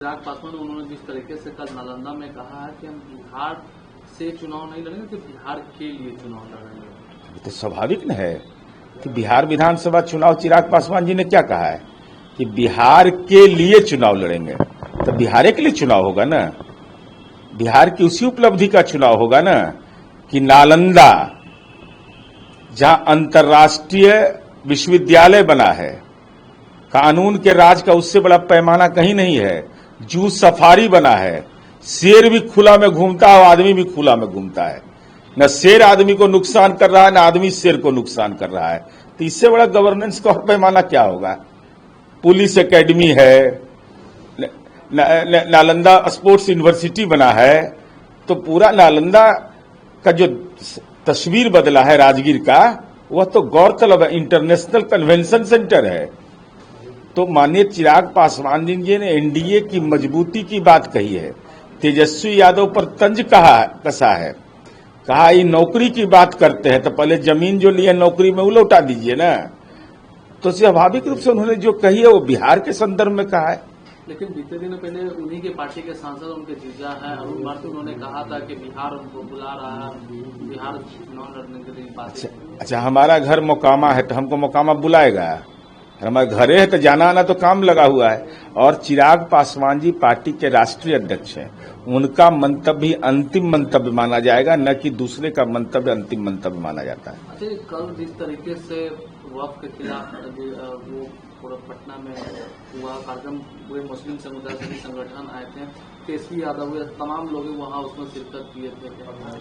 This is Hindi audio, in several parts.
चिराग पासवान उन्होंने जिस तरीके से कल नालंदा में कहा है कि हम बिहार से चुनाव नहीं लड़ेंगे, तो बिहार के लिए चुनाव लड़ेंगे। तो स्वाभाविक न है कि बिहार विधानसभा चुनाव चिराग पासवान जी ने क्या कहा है कि बिहार के लिए चुनाव लड़ेंगे, तो बिहार के लिए चुनाव होगा ना, बिहार की उसी उपलब्धि का चुनाव होगा ना कि नालंदा जहां अंतर्राष्ट्रीय विश्वविद्यालय बना है, कानून के राज का उससे बड़ा पैमाना कहीं नहीं है, जू सफारी बना है, शेर भी खुला में घूमता है और आदमी भी खुला में घूमता है, न शेर आदमी को नुकसान कर रहा है न आदमी शेर को नुकसान कर रहा है, तो इससे बड़ा गवर्नेंस का और पैमाना क्या होगा। पुलिस एकेडमी है, नालंदा स्पोर्ट्स यूनिवर्सिटी बना है, तो पूरा नालंदा का जो तस्वीर बदला है राजगीर का, वह तो गौरतलब है, इंटरनेशनल कन्वेंशन सेंटर है। तो माननीय चिराग पासवान जी ने एनडीए की मजबूती की बात कही है, तेजस्वी यादव पर तंज कसा है, कहा ये नौकरी की बात करते हैं तो पहले जमीन जो लिए नौकरी में वो लौटा दीजिए ना। तो स्वाभाविक रूप से उन्होंने जो कही है वो बिहार के संदर्भ में कहा है। लेकिन बीते दिनों पहले उन्हीं के पार्टी के सांसद उनके जीजा है अरुण भारती, उन्होंने कहा था कि बिहार उनको बुला रहा है, बिहार चुनाव लड़ने के लिए बात। अच्छा, हमारा घर मोकामा है तो हमको मोकामा बुलाएगा, हमारे घरे है तो जाना आना तो काम लगा हुआ है। और चिराग पासवान जी पार्टी के राष्ट्रीय अध्यक्ष हैं, उनका मंतव्य अंतिम मंतव्य माना जाएगा, न कि दूसरे का मंतव्य अंतिम मंतव्य माना जाता है। अच्छा, कल जिस तरीके से वक्फ के खिलाफ वो पूरा पटना में हुआ कार्यक्रम, पूरे मुस्लिम समुदाय से भी संगठन आए थे, तेजस्वी यादव तमाम लोग वहाँ उसमें शिरकत किए थे,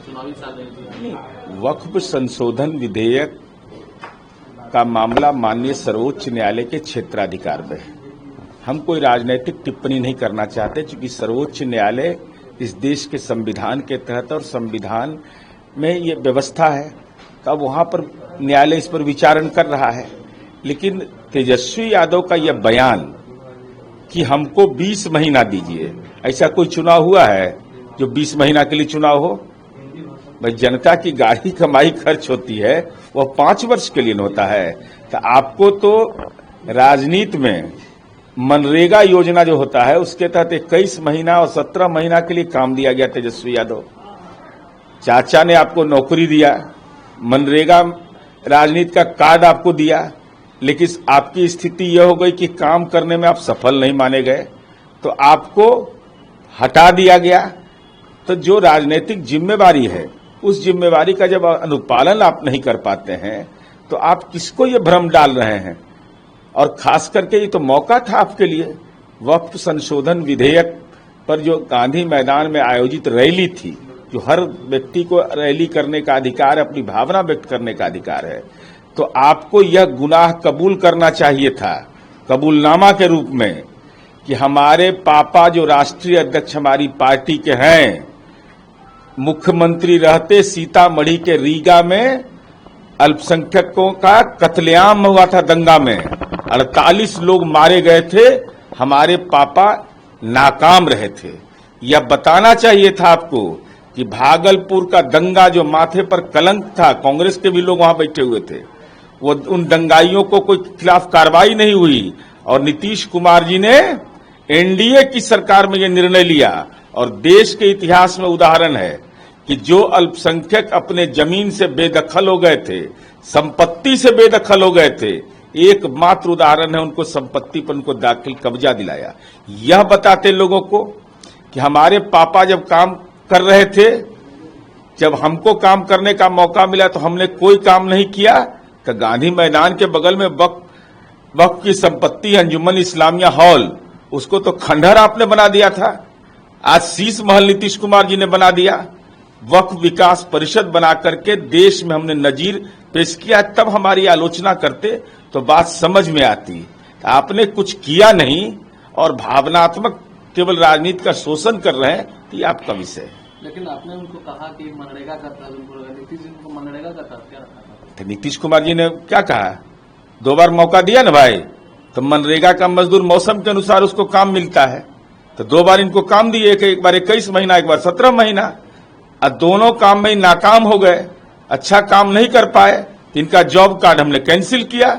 चुनावी साधन। वक्फ संशोधन विधेयक का मामला माननीय सर्वोच्च न्यायालय के क्षेत्राधिकार में है। हम कोई राजनीतिक टिप्पणी नहीं करना चाहते, क्योंकि सर्वोच्च न्यायालय इस देश के संविधान के तहत और संविधान में ये व्यवस्था है, तब वहां पर न्यायालय इस पर विचारण कर रहा है। लेकिन तेजस्वी यादव का यह बयान कि हमको 20 महीना दीजिए, ऐसा कोई चुनाव हुआ है जो 20 महीना के लिए चुनाव हो? भाई, जनता की गाड़ी कमाई खर्च होती है, वह 5 वर्ष के लिए होता है। तो आपको तो राजनीति में मनरेगा योजना जो होता है उसके तहत 21 महीना और 17 महीना के लिए काम दिया गया। तेजस्वी यादव चाचा ने आपको नौकरी दिया, मनरेगा राजनीति का कार्ड आपको दिया, लेकिन आपकी स्थिति यह हो गई कि काम करने में आप सफल नहीं माने गए, तो आपको हटा दिया गया। तो जो राजनीतिक जिम्मेवारी है, उस जिम्मेवारी का जब अनुपालन आप नहीं कर पाते हैं, तो आप किसको ये भ्रम डाल रहे हैं। और खास करके ये तो मौका था आपके लिए, वक्फ संशोधन विधेयक पर जो गांधी मैदान में आयोजित रैली थी, जो हर व्यक्ति को रैली करने का अधिकार है, अपनी भावना व्यक्त करने का अधिकार है, तो आपको यह गुनाह कबूल करना चाहिए था कबूलनामा के रूप में कि हमारे पापा जो राष्ट्रीय अध्यक्ष हमारी पार्टी के हैं, मुख्यमंत्री रहते सीतामढ़ी के रीगा में अल्पसंख्यकों का कत्लेआम हुआ था, दंगा में 48 लोग मारे गए थे, हमारे पापा नाकाम रहे थे। यह बताना चाहिए था आपको कि भागलपुर का दंगा जो माथे पर कलंक था, कांग्रेस के भी लोग वहां बैठे हुए थे, वो उन दंगाइयों को कोई खिलाफ कार्रवाई नहीं हुई, और नीतीश कुमार जी ने एनडीए की सरकार में यह निर्णय लिया। और देश के इतिहास में उदाहरण है कि जो अल्पसंख्यक अपने जमीन से बेदखल हो गए थे, संपत्ति से बेदखल हो गए थे, एकमात्र उदाहरण है उनको संपत्ति पर उनको दाखिल कब्जा दिलाया। यह बताते लोगों को कि हमारे पापा जब काम कर रहे थे, जब हमको काम करने का मौका मिला तो हमने कोई काम नहीं किया। तो गांधी मैदान के बगल में वक्फ की संपत्ति अंजुमन इस्लामिया हॉल, उसको तो खंडहर आपने बना दिया था, आज शीश महल नीतीश कुमार जी ने बना दिया। वक्फ विकास परिषद बना करके देश में हमने नजीर पेश किया, तब हमारी आलोचना करते तो बात समझ में आती। आपने कुछ किया नहीं और भावनात्मक केवल राजनीति का शोषण कर रहे हैं, तो ये आपका विषय है। लेकिन आपने उनको कहा कि मनरेगा का था, नीतीश जी को मनरेगा का था, क्या रखा था? नीतीश कुमार जी ने क्या कहा, 2 बार मौका दिया ना भाई, तो मनरेगा का मजदूर मौसम के अनुसार उसको काम मिलता है, तो 2 बार इनको काम दिए, एक बार 21 महीना, एक बार 17 महीना, और दोनों काम में नाकाम हो गए, अच्छा काम नहीं कर पाए, इनका जॉब कार्ड हमने कैंसिल किया।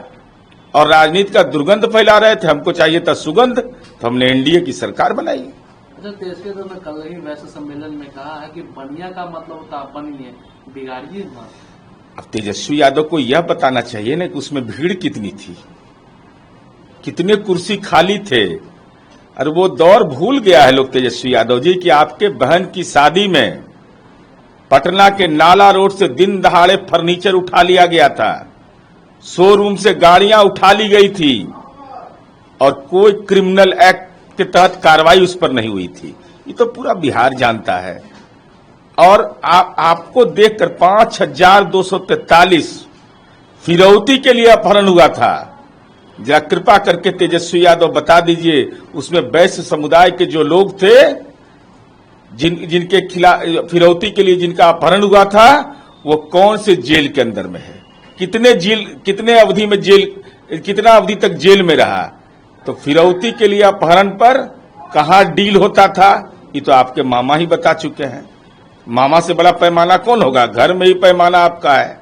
और राजनीति का दुर्गंध फैला रहे थे। हमको चाहिए था सुगंध, तो हमने एनडीए की सरकार बनाई। अच्छा, तेजस्वी यादव ने कल ही वैसे सम्मेलन में कहा है कि बनिया का मतलब होता है बनिए, बिगाड़िए मत। अब तेजस्वी यादव को यह बताना चाहिए ना कि उसमें भीड़ कितनी थी, कितने कुर्सी खाली थे। और वो दौर भूल गया है लोग तेजस्वी यादव जी कि आपके बहन की शादी में पटना के नाला रोड से दिन दहाड़े फर्नीचर उठा लिया गया था, शोरूम से गाड़ियां उठा ली गई थी और कोई क्रिमिनल एक्ट के तहत कार्रवाई उस पर नहीं हुई थी। ये तो पूरा बिहार जानता है। और आपको देखकर 5,243 फिरौती के लिए अपहरण हुआ था। जरा कृपा करके तेजस्वी यादव बता दीजिए, उसमें वैश्य समुदाय के जो लोग थे जिनके खिलाफ फिरौती के लिए जिनका अपहरण हुआ था, वो कौन से जेल के अंदर में है, कितने अवधि में कितना अवधि तक जेल में रहा। तो फिरौती के लिए अपहरण पर कहां डील होता था, ये तो आपके मामा ही बता चुके हैं। मामा से बड़ा पैमाना कौन होगा, घर में ही पैमाना आपका है।